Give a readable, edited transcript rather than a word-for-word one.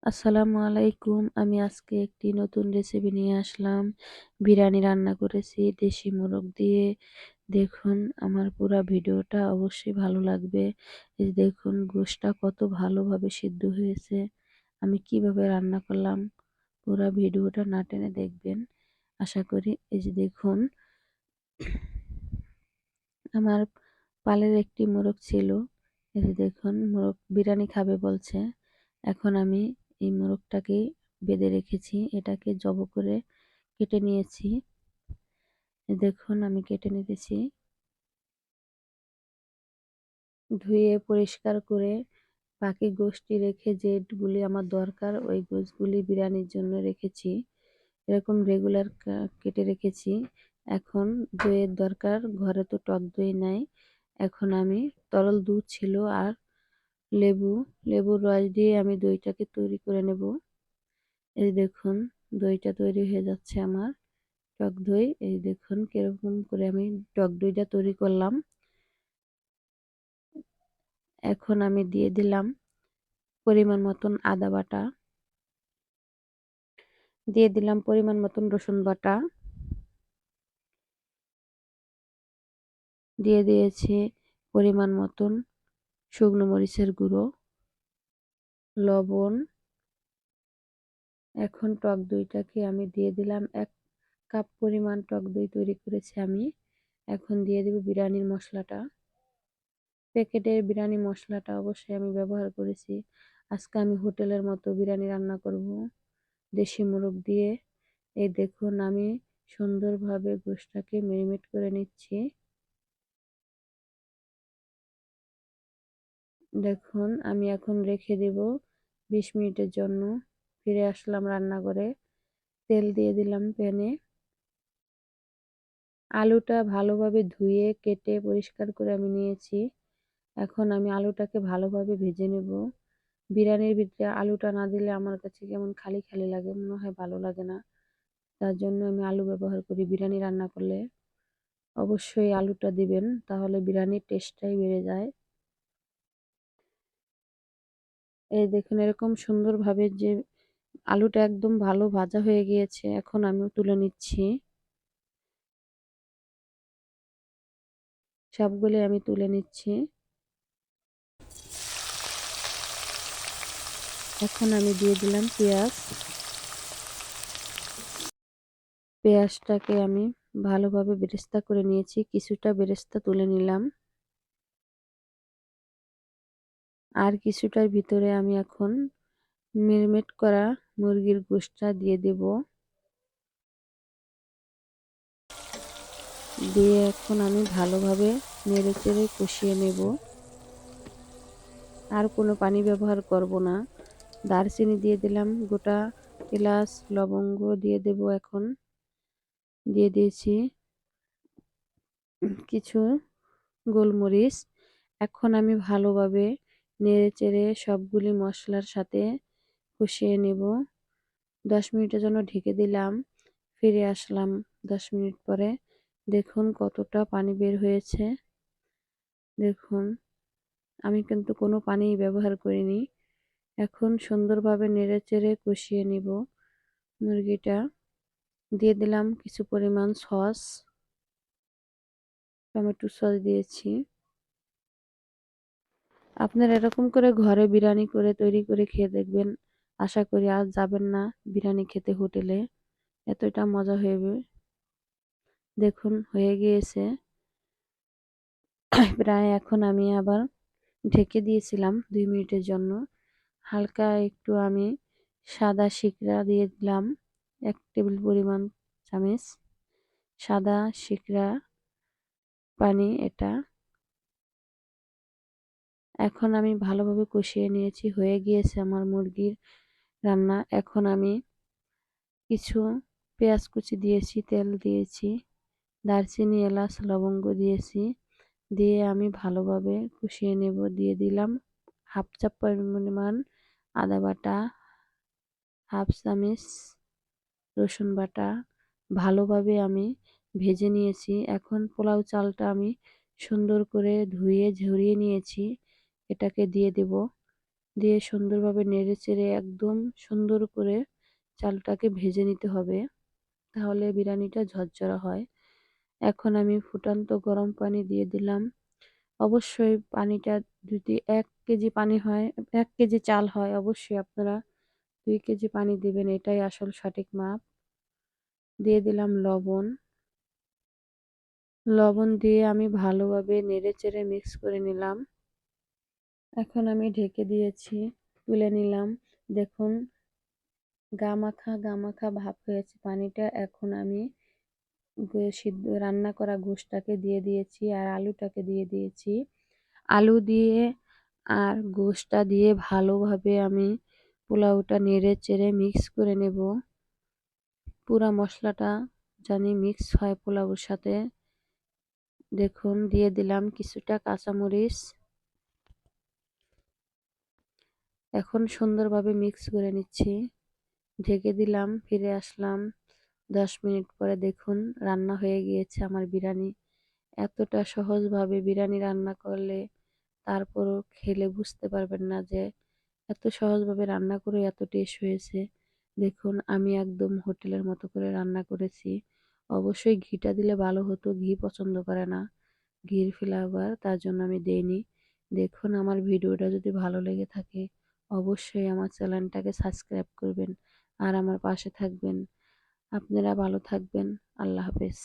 আসসালামু আলাইকুম। আমি আজকে একটি নতুন রেসিপি নিয়ে আসলাম। বিরিয়ানি রান্না করেছি দেশি মোরগ দিয়ে। দেখুন আমার পুরা ভিডিওটা অবশ্যই ভালো লাগবে। এই যে দেখুন গোশটা কত ভালোভাবে সিদ্ধ হয়েছে। আমি কিভাবে রান্না করলাম পুরা ভিডিওটা না টেনে দেখবেন। আশা করি এই যে দেখুন আমার পালের একটি মোরগ ছিল। এই যে দেখুন মোরগ বিরিয়ানি খাবে বলছে। এখন আমি এই মোরগটাকে বেঁধে রেখেছি। এটাকে জব করে কেটে নিয়েছি। দেখুন আমি কেটে নিতেছি। ধুয়ে পরিষ্কার করে বাকি গোশটি রেখে যেগুলি আমার দরকার ওই গোশগুলি বিরিয়ানির জন্য রেখেছি। এরকম রেগুলার কেটে রেখেছি। এখন দইয়ের দরকার। ঘরে তো টক দই নাই। এখন আমি তরল দুধ ছিল আর লেবুর রস দিয়ে আমি দইটাকে তৈরি করে নেব। এই দেখুন দইটা তৈরি হয়ে যাচ্ছে আমার টক দই। এই দেখুন কিরকম করে আমি টক দইটা তৈরি করলাম। এখন আমি দিয়ে দিলাম পরিমাণ মতন আদা বাটা, দিয়ে দিলাম পরিমাণ মতন রসুন বাটা, দিয়ে দিয়েছি পরিমাণ মতন শুকনো মরিচের গুঁড়ো, লবণ। এখন টক দইটাকে আমি দিয়ে দিলাম 1 কাপ পরিমাণ টক দই তৈরি করেছি আমি। এখন দিয়ে দেব বিরিয়ানির মশলাটা। প্যাকেটের বিরিয়ানি মশলাটা অবশ্যই আমি ব্যবহার করেছি। আজকে আমি হোটেলের মতো বিরিয়ানি রান্না করব দেশি মোরগ দিয়ে। এই দেখুন আমি সুন্দরভাবে গোশটাকে মেরিনেট করে নিচ্ছি। দেখুন আমি এখন রেখে দেব 20 মিনিটের জন্য। ফিরে আসলাম রান্নাঘরে। তেল দিয়ে দিলাম প্যানে। আলুটা ভালোভাবে ধুয়ে কেটে পরিষ্কার করে আমি নিয়েছি। এখন আমি আলুটাকে ভালোভাবে ভেজে নেব। বিরিয়ানির ভিতরে আলুটা না দিলে আমার কাছে কেমন খালি খালি লাগে, মনে হয় ভালো লাগে না। তার জন্য আমি আলু ব্যবহার করি বিরিয়ানি রান্না করলে। অবশ্যই আলুটা দিবেন, তাহলে বিরিয়ানির টেস্টটাই বেড়ে যায়। এই দেখুন এরকম সুন্দরভাবে যে আলুটা একদম ভালো ভাজা হয়ে গিয়েছে। এখন আমি তুলে নিচ্ছি। সবগুলো আমি তুলে নিচ্ছি। এখন আমি দিয়ে দিলাম পেঁয়াজ। পেঁয়াজটাকে আমি ভালোভাবে বেরেস্তা করে নিয়েছি। কিছুটা বেরেস্তা তুলে নিলাম। আর কিছুটার ভিতরে আমি এখন মেরিনেট করা মুরগির গোশটা দিয়ে দেব। দিয়ে এখন আমি ভালোভাবে নেড়েচেড়ে কষিয়ে নেব। আর কোনো পানি ব্যবহার করব না। দারচিনি দিয়ে দিলাম, গোটা এলাচ লবঙ্গ দিয়ে দেব। এখন দিয়ে দিয়েছি কিছু গোলমরিচ। এখন আমি ভালোভাবে নেড়েচেড়ে সবগুলি মশলার সাথে কষিয়ে নেব। 10 মিনিটের জন্য ঢেকে দিলাম। ফিরে আসলাম 10 মিনিট পরে। দেখুন কতটা পানি বের হয়েছে। দেখুন আমি কিন্তু কোনো পানি ব্যবহার করিনি। এখন সুন্দরভাবে নেড়েচেড়ে কষিয়ে নিব মুরগিটা। দিয়ে দিলাম কিছু পরিমাণ সস, টমেটো সস দিয়েছি। আপনারা এরকম করে ঘরে বিরিয়ানি করে তৈরি করে খেয়ে দেখবেন। আশা করি আর যাবেন না বিরিয়ানি খেতে হোটেলে। এতটা মজা হবে। দেখুন হয়ে গিয়েছে প্রায়। এখন আমি আবার ঢেকে দিয়েছিলাম 2 মিনিটের জন্য। হালকা একটু আমি সাদা সিকড়া দিয়ে দিলাম 1 টেবিল পরিমাণ চামচ সাদা সিকড়া পানি এটা। এখন আমি ভালোভাবে কষিয়ে নিয়েছি। হয়ে গিয়েছে আমার মুরগির রান্না। এখন আমি কিছু পেঁয়াজ কুচি দিয়েছি, তেল দিয়েছি, দারচিনি এলাচ লবঙ্গ দিয়েছি। দিয়ে আমি ভালোভাবে কষিয়ে নেব। দিয়ে দিলাম হাফ চাপ পরিমাণ আদা বাটা, হাফ চামচ রসুন বাটা। ভালোভাবে আমি ভেজে নিয়েছি। এখন পোলাও চালটা আমি সুন্দর করে ধুয়ে ঝরিয়ে নিয়েছি, এটাকে দিয়ে দেব। দিয়ে সুন্দরভাবে নেড়েচেড়ে একদম সুন্দর করে চালটাকে ভেজে নিতে হবে, তাহলে বিরিয়ানিটা ঝরঝরা হয়। এখন আমি ফুটন্ত গরম পানি দিয়ে দিলাম। অবশ্যই পানিটা যদি ১ কেজি পানি হয়, ১ কেজি চাল হয়, অবশ্যই আপনারা ২ কেজি পানি দিবেন, এটাই আসল সঠিক মাপ। দিয়ে দিলাম লবণ। লবণ দিয়ে আমি ভালোভাবে নেড়েচেড়ে মিক্স করে নিলাম। এখন আমি ঢেকে দিয়েছি, তুলে নিলাম। দেখুন গা মাখা ভাব হয়েছে পানিটা। এখন আমি সিদ্ধ রান্না করা গোশটাকে দিয়ে দিয়েছি আর আলুটাকে দিয়ে দিয়েছি। আলু দিয়ে আর গোশটা দিয়ে ভালোভাবে আমি পোলাওটা নেড়ে-চেড়ে মিক্স করে নেব। পুরা মশলাটা জানি মিক্স হয় পোলাওর সাথে। দেখুন দিয়ে দিলাম কিছুটা কাঁচামরিচ। এখন সুন্দরভাবে মিক্স করে নিচ্ছি। ঢেকে দিলাম, ফিরে আসলাম ১০ মিনিট পরে। দেখুন রান্না হয়ে গিয়েছে আমার বিরিয়ানি। এতটা সহজভাবে বিরিয়ানি রান্না করলে তারপরও খেলে বুঝতে পারবেন না যে এত সহজভাবে রান্না করে এত টেস্ট হয়েছে। দেখুন আমি একদম হোটেলের মতো করে রান্না করেছি। অবশ্যই ঘিটা দিলে ভালো হতো, ঘি পছন্দ করে না, ঘির ফ্লেভার, তার জন্য আমি দেইনি। দেখুন আমার ভিডিওটা যদি ভালো লেগে থাকে অবশ্যই আমার চ্যানেলটাকে সাবস্ক্রাইব করবেন আর আমার পাশে থাকবেন। আপনারা ভালো থাকবেন। আল্লাহ হাফেজ।